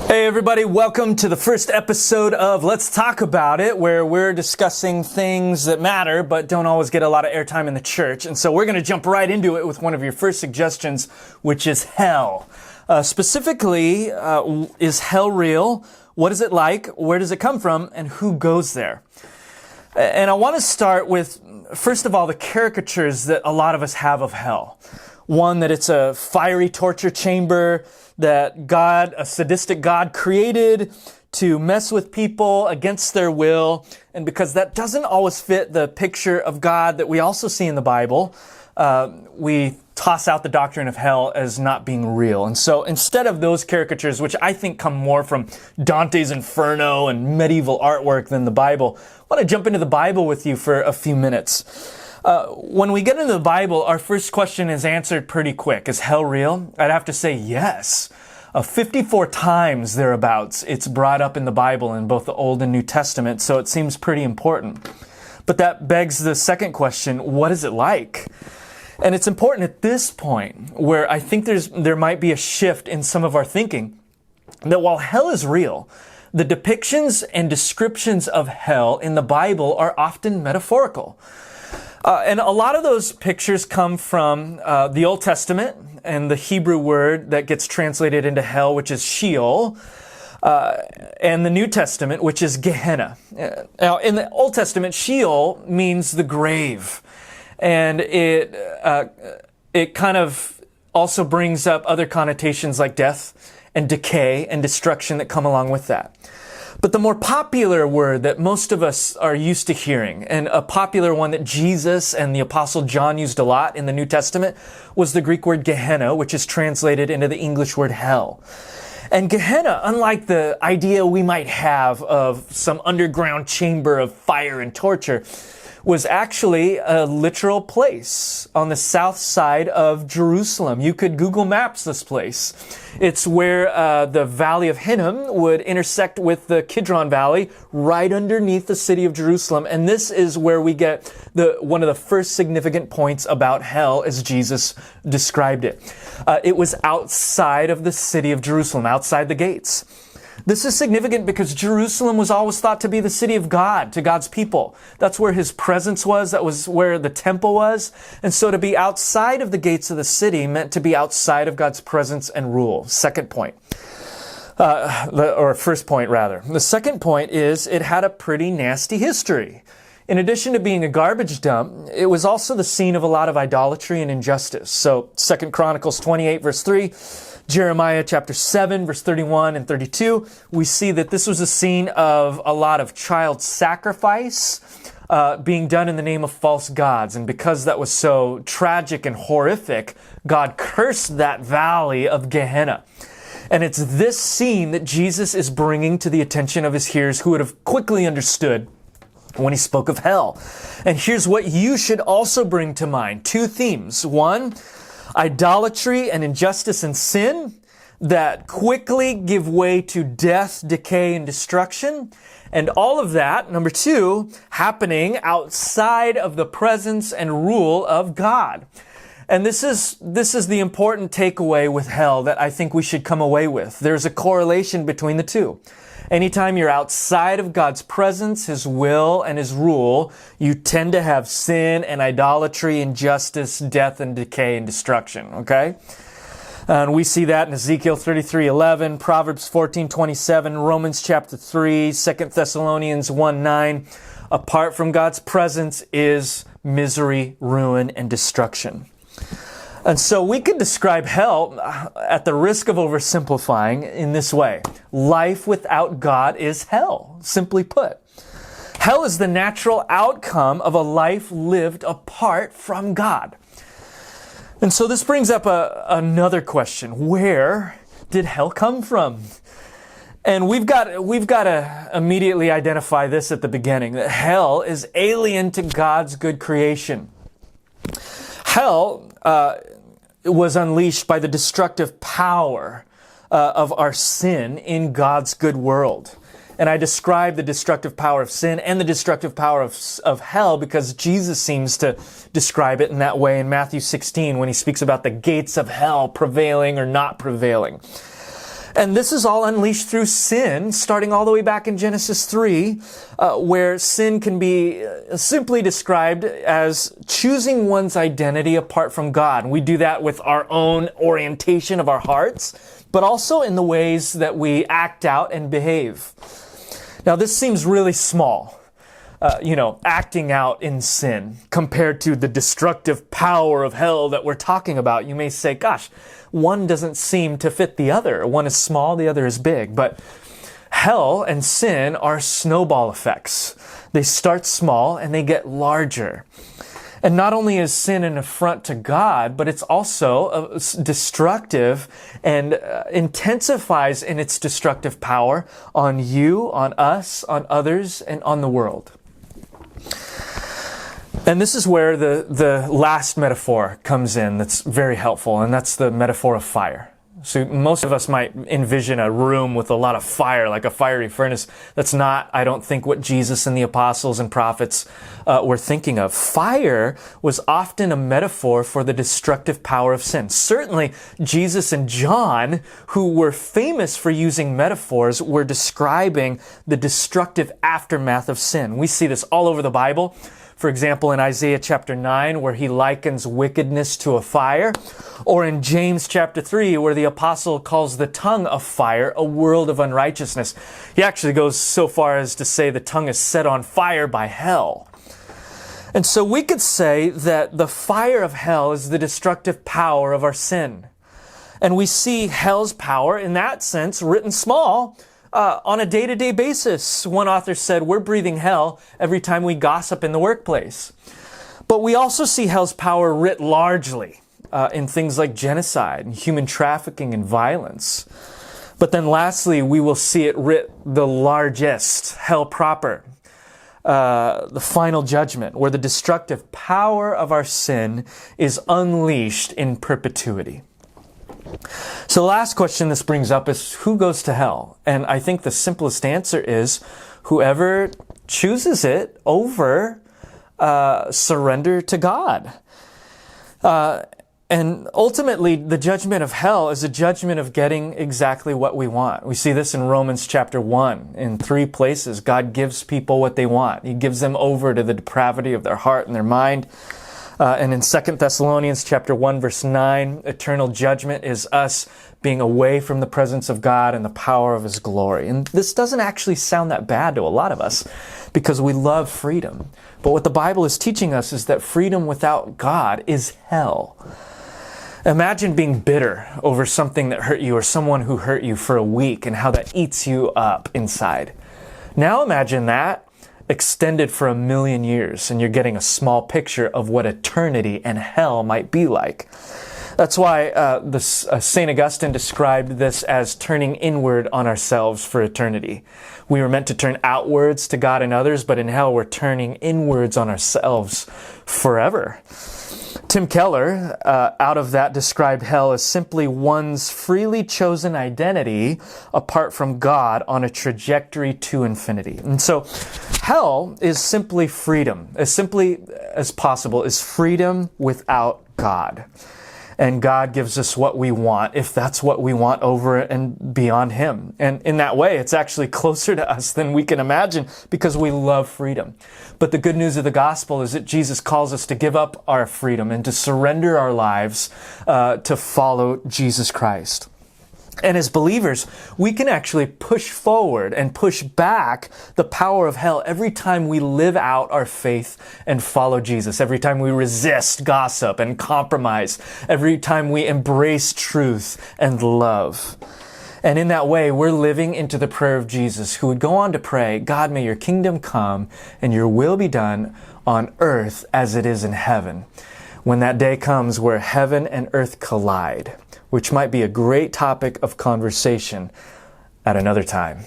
Hey everybody, welcome to the first episode of Let's Talk About It, where we're discussing things that matter but don't always get a lot of airtime in the church. And so we're going to jump right into it with one of your first suggestions, which is hell. Specifically, is hell real? What is it like? Where does it come from? And who goes there? And I want to start with, first of all, the caricatures that a lot of us have of hell. One, that it's a fiery torture chamber that God, a sadistic God, created to mess with people against their will. And because that doesn't always fit the picture of God that we also see in the Bible, we toss out the doctrine of hell as not being real. And so instead of those caricatures, which I think come more from Dante's Inferno and medieval artwork than the Bible, I want to jump into the Bible with you for a few minutes. When we get into the Bible, our first question is answered pretty quick. Is hell real? I'd have to say yes. 54 times thereabouts it's brought up in the Bible in both the Old and New Testament, so it seems pretty important. But that begs the second question, what is it like? And it's important at this point, where I think there might be a shift in some of our thinking, that while hell is real, the depictions and descriptions of hell in the Bible are often metaphorical. And a lot of those pictures come from the Old Testament and the Hebrew word that gets translated into hell, which is Sheol, and the New Testament, which is Gehenna. Now, in the Old Testament, Sheol means the grave, and it kind of also brings up other connotations like death and decay and destruction that come along with that. But the more popular word that most of us are used to hearing, and a popular one that Jesus and the Apostle John used a lot in the New Testament, was the Greek word Gehenna, which is translated into the English word hell. And Gehenna, unlike the idea we might have of some underground chamber of fire and torture, was actually a literal place on the south side of Jerusalem. You could Google Maps this place. It's where the Valley of Hinnom would intersect with the Kidron Valley right underneath the city of Jerusalem. And this is where we get one of the first significant points about hell as Jesus described it. It was outside of the city of Jerusalem, outside the gates. This is significant because Jerusalem was always thought to be the city of God, to God's people. That's where His presence was. That was where the temple was. And so to be outside of the gates of the city meant to be outside of God's presence and rule. Second point. Or first point, rather. The second point is it had a pretty nasty history. In addition to being a garbage dump, it was also the scene of a lot of idolatry and injustice. So 2 Chronicles 28 verse 3, Jeremiah chapter 7 verse 31 and 32, we see that this was a scene of a lot of child sacrifice being done in the name of false gods. And because that was so tragic and horrific, God cursed that valley of Gehenna. And it's this scene that Jesus is bringing to the attention of His hearers who would have quickly understood when He spoke of hell. And here's what you should also bring to mind. Two themes. One, idolatry and injustice and sin that quickly give way to death, decay, and destruction. And all of that, number two, happening outside of the presence and rule of God. And this is the important takeaway with hell that I think we should come away with. There's a correlation between the two. Anytime you're outside of God's presence, His will, and His rule, you tend to have sin and idolatry, injustice, death, and decay and destruction, okay? And we see that in Ezekiel 33:11, Proverbs 14:27, Romans chapter 3, 2 Thessalonians 1:9. Apart from God's presence is misery, ruin, and destruction. And so we could describe hell, at the risk of oversimplifying, in this way. Life without God is hell, simply put. Hell is the natural outcome of a life lived apart from God. And so this brings up another question. Where did hell come from? And we've got to immediately identify this at the beginning, that hell is alien to God's good creation. Hell was unleashed by the destructive power of our sin in God's good world. And I describe the destructive power of sin and the destructive power of hell because Jesus seems to describe it in that way in Matthew 16 when He speaks about the gates of hell prevailing or not prevailing. And this is all unleashed through sin, starting all the way back in Genesis 3, where sin can be simply described as choosing one's identity apart from God. And we do that with our own orientation of our hearts, but also in the ways that we act out and behave. Now, this seems really small. Acting out in sin compared to the destructive power of hell that we're talking about. You may say, gosh, one doesn't seem to fit the other. One is small, the other is big. But hell and sin are snowball effects. They start small and they get larger. And not only is sin an affront to God, but it's also destructive and intensifies in its destructive power on you, on us, on others, and on the world. And this is where the last metaphor comes in that's very helpful, and that's the metaphor of fire. So most of us might envision a room with a lot of fire, like a fiery furnace. That's not, I don't think, what Jesus and the apostles and prophets were thinking of. Fire was often a metaphor for the destructive power of sin. Certainly, Jesus and John, who were famous for using metaphors, were describing the destructive aftermath of sin. We see this all over the Bible. For example, in Isaiah chapter 9, where he likens wickedness to a fire, or in James chapter 3, where the apostle calls the tongue of fire, a world of unrighteousness. He actually goes so far as to say the tongue is set on fire by hell. And so we could say that the fire of hell is the destructive power of our sin. And we see hell's power, in that sense, written small, on a day-to-day basis. One author said, we're breathing hell every time we gossip in the workplace. But we also see hell's power writ largely in things like genocide and human trafficking and violence. But then lastly, we will see it writ the largest, hell proper, the final judgment, where the destructive power of our sin is unleashed in perpetuity. So the last question this brings up is, who goes to hell? And I think the simplest answer is whoever chooses it over surrender to God. And ultimately, the judgment of hell is a judgment of getting exactly what we want. We see this in Romans chapter 1. In 3 places, God gives people what they want. He gives them over to the depravity of their heart and their mind. And in 2 Thessalonians chapter 1, verse 9, eternal judgment is us being away from the presence of God and the power of His glory. And this doesn't actually sound that bad to a lot of us because we love freedom. But what the Bible is teaching us is that freedom without God is hell. Imagine being bitter over something that hurt you or someone who hurt you for a week and how that eats you up inside. Now imagine that extended for 1,000,000 years, and you're getting a small picture of what eternity and hell might be like. That's why St. Augustine described this as turning inward on ourselves for eternity. We were meant to turn outwards to God and others, but in hell we're turning inwards on ourselves forever. Tim Keller, out of that, described hell as simply one's freely chosen identity apart from God on a trajectory to infinity. And so hell is simply freedom. As simply as possible is freedom without God. And God gives us what we want, if that's what we want over and beyond Him. And in that way, it's actually closer to us than we can imagine because we love freedom. But the good news of the gospel is that Jesus calls us to give up our freedom and to surrender our lives to follow Jesus Christ. And as believers, we can actually push forward and push back the power of hell every time we live out our faith and follow Jesus, every time we resist gossip and compromise, every time we embrace truth and love. And in that way, we're living into the prayer of Jesus, who would go on to pray, God, may your kingdom come and your will be done on earth as it is in heaven. When that day comes where heaven and earth collide, which might be a great topic of conversation at another time.